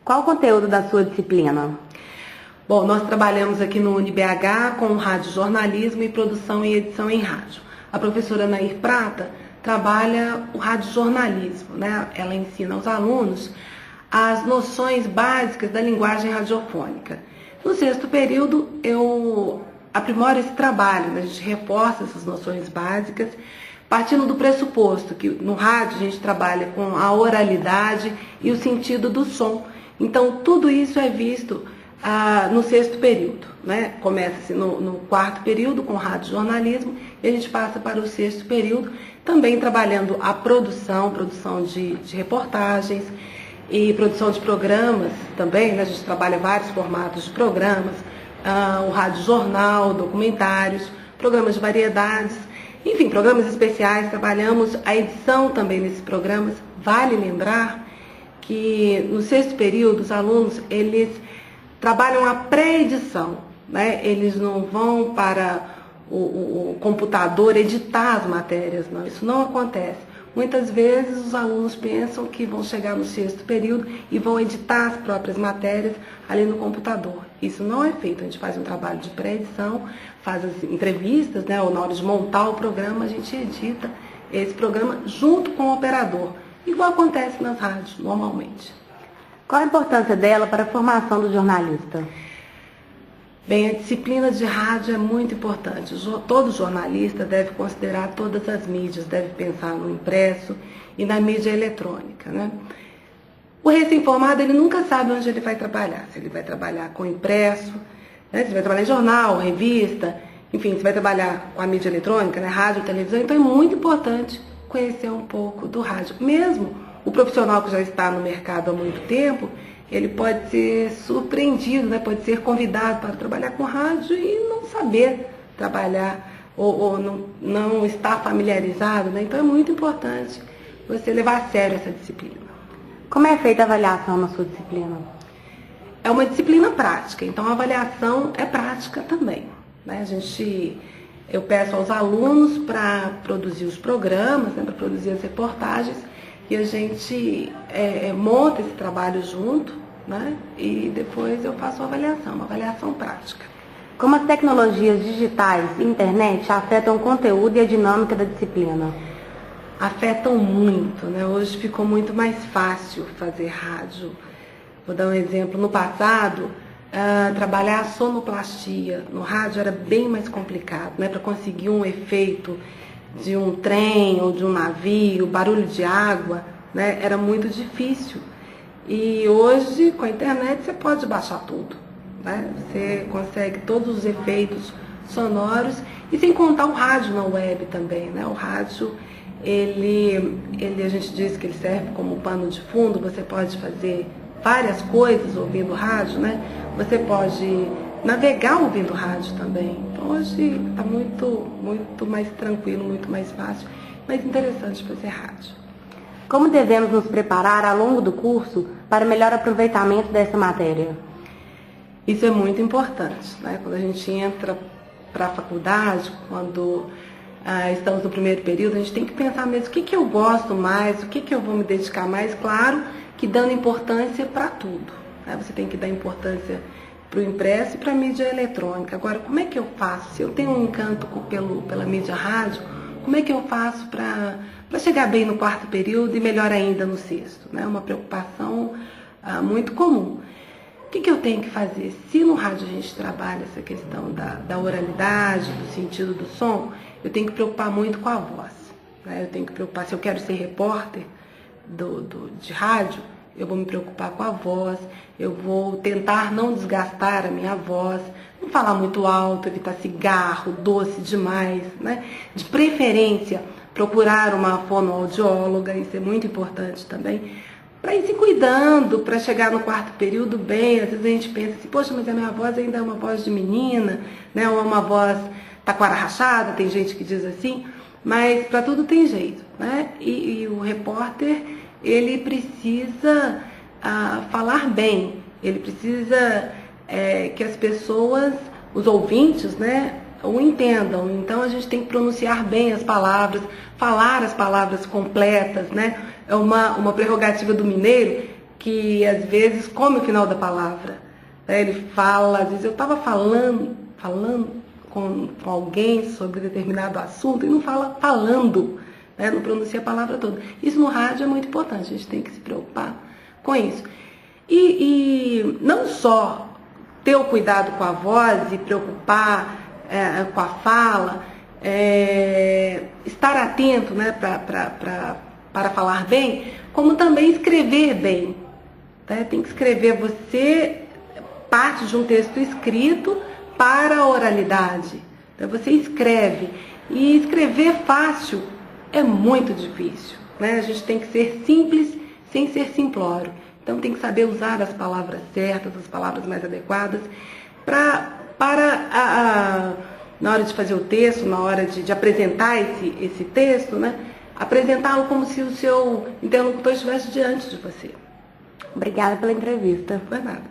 Qual o conteúdo da sua disciplina? Bom, nós trabalhamos aqui no UniBH com radiojornalismo e produção e edição em rádio. A professora Nair Prata trabalha o radiojornalismo, né? Ela ensina aos alunos as noções básicas da linguagem radiofônica. No sexto período, eu aprimoro esse trabalho, né? A gente reforça essas noções básicas, partindo do pressuposto que no rádio a gente trabalha com a oralidade e o sentido do som. Então, tudo isso é visto no sexto período, né? Começa-se no quarto período com radiojornalismo e a gente passa para o sexto período, também trabalhando a produção de reportagens e produção de programas também, né? A gente trabalha vários formatos de programas, o radiojornal, documentários, programas de variedades, enfim, programas especiais, trabalhamos a edição também nesses programas. Vale lembrar que no sexto período os alunos, eles trabalham a pré-edição, né? Eles não vão para o computador editar as matérias, não, isso não acontece. Muitas vezes os alunos pensam que vão chegar no sexto período e vão editar as próprias matérias ali no computador. Isso não é feito, a gente faz um trabalho de pré-edição, faz as entrevistas, né? Ou na hora de montar o programa, a gente edita esse programa junto com o operador, igual acontece nas rádios, normalmente. Qual a importância dela para a formação do jornalista? Bem, a disciplina de rádio é muito importante. Todo jornalista deve considerar todas as mídias, deve pensar no impresso e na mídia eletrônica, né? O recém-formado, ele nunca sabe onde ele vai trabalhar. Se ele vai trabalhar com impresso, né? Se ele vai trabalhar em jornal, revista, enfim, se vai trabalhar com a mídia eletrônica, né? Rádio, televisão. Então é muito importante conhecer um pouco do rádio. Mesmo o profissional que já está no mercado há muito tempo, ele pode ser surpreendido, né? Pode ser convidado para trabalhar com rádio e não saber trabalhar ou não estar familiarizado, né? Então é muito importante você levar a sério essa disciplina. Como é feita a avaliação na sua disciplina? É uma disciplina prática, então a avaliação é prática também, né? Eu peço aos alunos para produzir os programas, né? Para produzir as reportagens, e a gente monta esse trabalho junto, né? E depois eu faço uma avaliação prática. Como as tecnologias digitais e internet afetam o conteúdo e a dinâmica da disciplina? Afetam muito, né? Hoje ficou muito mais fácil fazer rádio. Vou dar um exemplo. No passado, trabalhar a sonoplastia no rádio era bem mais complicado, né? Para conseguir um efeito de um trem ou de um navio, barulho de água, né? Era muito difícil. E hoje, com a internet, você pode baixar tudo, né? Você consegue todos os efeitos sonoros e sem contar o rádio na web também, né? O rádio, a gente diz que ele serve como pano de fundo, você pode fazer várias coisas ouvindo rádio, né? Você pode navegar ouvindo rádio também. Então hoje está muito mais tranquilo, muito mais fácil, mais interessante fazer rádio. Como devemos nos preparar ao longo do curso para melhor aproveitamento dessa matéria? Isso é muito importante, né? Quando a gente entra para a faculdade, quando estamos no primeiro período, a gente tem que pensar mesmo o que eu gosto mais, o que eu vou me dedicar mais, claro que dando importância para tudo, né? Você tem que dar importância para o impresso e para a mídia eletrônica. Agora, como é que eu faço? Se eu tenho um encanto pela mídia rádio, como é que eu faço para chegar bem no quarto período e melhor ainda no sexto? É uma preocupação muito comum. O que eu tenho que fazer? Se no rádio a gente trabalha essa questão da oralidade, do sentido do som, eu tenho que preocupar muito com a voz, né? Eu tenho que preocupar, se eu quero ser repórter de rádio, eu vou me preocupar com a voz, eu vou tentar não desgastar a minha voz, não falar muito alto, evitar cigarro, doce demais, né? De preferência, procurar uma fonoaudióloga, isso é muito importante também, para ir se cuidando, para chegar no quarto período bem. Às vezes a gente pensa assim, poxa, mas a minha voz ainda é uma voz de menina, né? Ou uma voz taquara rachada, tem gente que diz assim, mas para tudo tem jeito, né? E o repórter, ele precisa falar bem, ele precisa que as pessoas, os ouvintes, né, o entendam. Então a gente tem que pronunciar bem as palavras, falar as palavras completas, né? É uma prerrogativa do mineiro que às vezes come o final da palavra. Ele fala, às vezes eu estava falando com alguém sobre determinado assunto e não fala falando, né? Não pronuncia a palavra toda. Isso no rádio é muito importante, a gente tem que se preocupar com isso. E não só ter o cuidado com a voz e preocupar com a fala, estar atento, né, para falar bem, como também escrever bem. Né? Tem que escrever, você parte de um texto escrito para a oralidade. Então, você escreve. E escrever fácil é muito difícil. Né? A gente tem que ser simples sem ser simplório. Então tem que saber usar as palavras certas, as palavras mais adequadas, na hora de fazer o texto, na hora de apresentar esse texto, né? Apresentá-lo como se o seu interlocutor estivesse diante de você. Obrigada pela entrevista. Não foi nada.